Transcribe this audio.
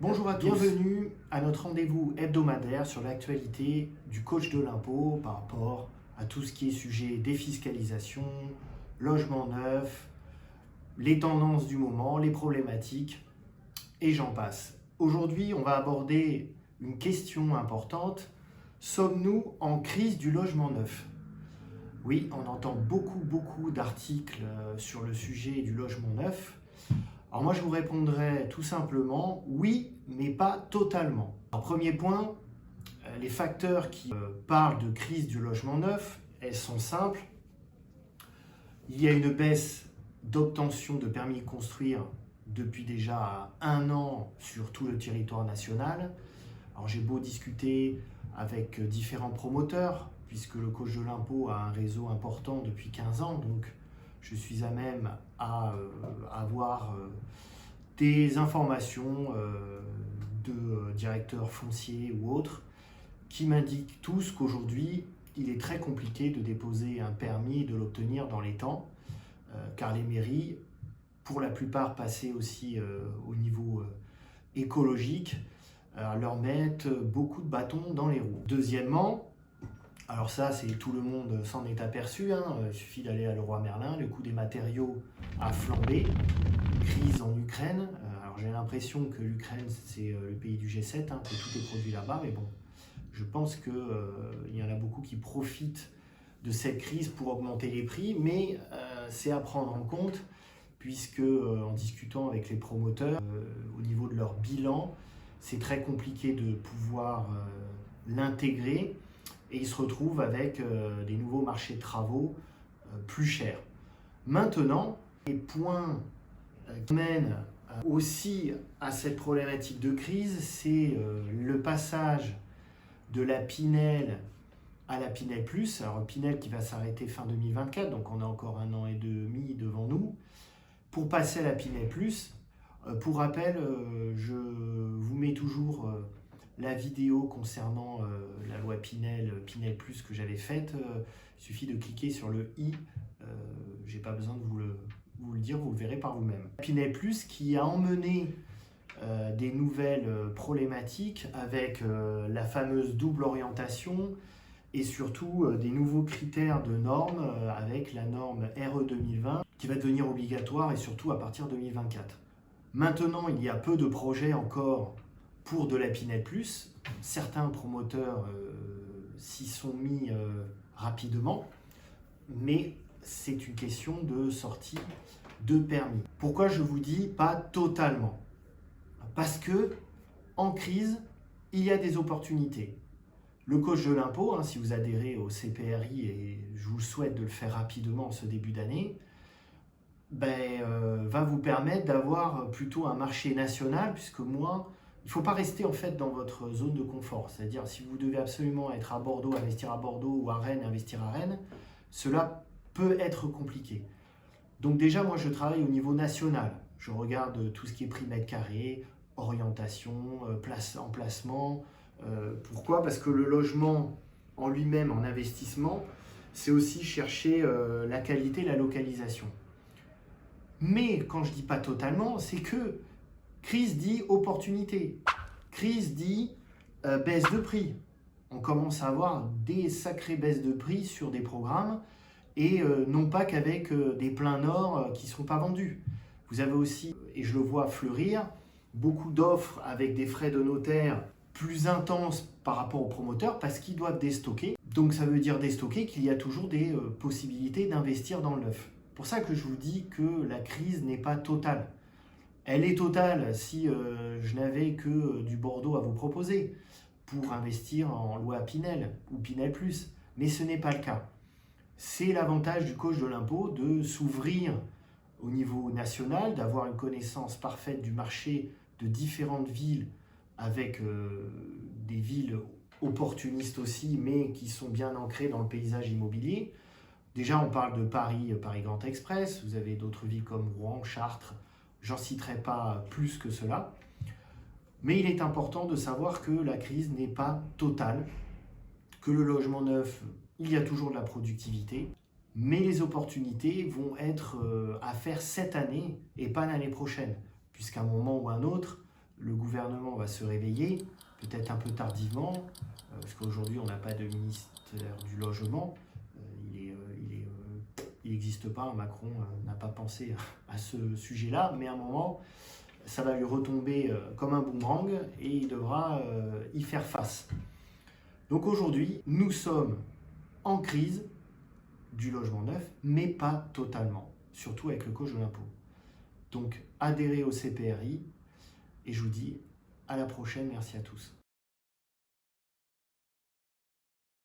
Bonjour à tous, bienvenue à notre rendez-vous hebdomadaire sur l'actualité du coach de l'impôt par rapport à tout ce qui est sujet défiscalisation, logement neuf, les tendances du moment, les problématiques et j'en passe. Aujourd'hui, on va aborder une question importante. Sommes-nous en crise du logement neuf ? Oui, on entend beaucoup d'articles sur le sujet du logement neuf. Alors moi, je vous répondrai tout simplement oui, mais pas totalement. Alors, premier point, les facteurs qui parlent de crise du logement neuf, elles sont simples. Il y a une baisse d'obtention de permis de construire depuis déjà 1 an sur tout le territoire national. Alors j'ai beau discuter avec différents promoteurs, puisque le coach de l'impôt a un réseau important depuis 15 ans, donc je suis à même à avoir des informations de directeurs fonciers ou autres qui m'indiquent tous qu'aujourd'hui, il est très compliqué de déposer un permis et de l'obtenir dans les temps, car les mairies, pour la plupart passées aussi au niveau écologique, leur mettent beaucoup de bâtons dans les roues. Deuxièmement, alors ça, c'est tout le monde s'en est aperçu, il suffit d'aller à Leroy Merlin, le coût des matériaux a flambé, crise en Ukraine, alors j'ai l'impression que l'Ukraine c'est le pays du G7, que tout est produit là-bas, mais bon, je pense qu'il y en a beaucoup qui profitent de cette crise pour augmenter les prix, mais c'est à prendre en compte, puisque en discutant avec les promoteurs, au niveau de leur bilan, c'est très compliqué de pouvoir l'intégrer, et ils se retrouvent avec des nouveaux marchés de travaux plus chers. Maintenant, les points qui mènent aussi à cette problématique de crise, c'est le passage de la Pinel à la Pinel Plus. Alors Pinel qui va s'arrêter fin 2024, donc on a encore 1 an et demi devant nous. Pour passer à la Pinel Plus, pour rappel, je vous mets toujours la vidéo concernant la loi Pinel Plus que j'avais faite. Il suffit de cliquer sur le i, j'ai pas besoin de vous le dire, vous le verrez par vous-même. Pinel Plus qui a emmené des nouvelles problématiques avec la fameuse double orientation et surtout des nouveaux critères de normes avec la norme RE 2020 qui va devenir obligatoire et surtout à partir de 2024. Maintenant, il y a peu de projets encore pour de la Pinel Plus. Certains promoteurs s'y sont mis rapidement, mais c'est une question de sortie de permis. Pourquoi je vous dis pas totalement ? Parce que en crise, il y a des opportunités. Le coach de l'impôt, si vous adhérez au CPRI, et je vous souhaite de le faire rapidement en ce début d'année, va vous permettre d'avoir plutôt un marché national, puisque moi, il ne faut pas rester en fait dans votre zone de confort. C'est-à-dire, si vous devez absolument être à Bordeaux, investir à Bordeaux, ou à Rennes, investir à Rennes, cela peut être compliqué. Donc déjà, moi, je travaille au niveau national. Je regarde tout ce qui est prix mètre carré, orientation, emplacement. Pourquoi ? Parce que le logement en lui-même, en investissement, c'est aussi chercher la qualité, la localisation. Mais quand je dis pas totalement, c'est que crise dit opportunité. Crise dit baisse de prix. On commence à avoir des sacrées baisses de prix sur des programmes et non pas qu'avec des pleins nord qui ne sont pas vendus. Vous avez aussi, et je le vois fleurir, beaucoup d'offres avec des frais de notaire plus intenses par rapport aux promoteurs parce qu'ils doivent déstocker. Donc ça veut dire déstocker qu'il y a toujours des possibilités d'investir dans le neuf. C'est pour ça que je vous dis que la crise n'est pas totale. Elle est totale si je n'avais que du Bordeaux à vous proposer pour investir en loi Pinel ou Pinel Plus. Mais ce n'est pas le cas. C'est l'avantage du coach de l'impôt de s'ouvrir au niveau national, d'avoir une connaissance parfaite du marché de différentes villes avec des villes opportunistes aussi, mais qui sont bien ancrées dans le paysage immobilier. Déjà, on parle de Paris, Paris Grand Express, vous avez d'autres villes comme Rouen, Chartres, j'en citerai pas plus que cela. Mais il est important de savoir que la crise n'est pas totale, que le logement neuf, il y a toujours de la productivité, mais les opportunités vont être à faire cette année et pas l'année prochaine, puisqu'à un moment ou un autre, le gouvernement va se réveiller, peut-être un peu tardivement, parce qu'aujourd'hui on n'a pas de ministère du logement, il n'existe pas, Macron n'a pas pensé à ce sujet-là, mais à un moment, ça va lui retomber comme un boomerang et il devra y faire face. Donc aujourd'hui, nous sommes en crise du logement neuf, mais pas totalement, surtout avec le coach de l'impôt. Donc adhérez au CPRI et je vous dis à la prochaine, merci à tous.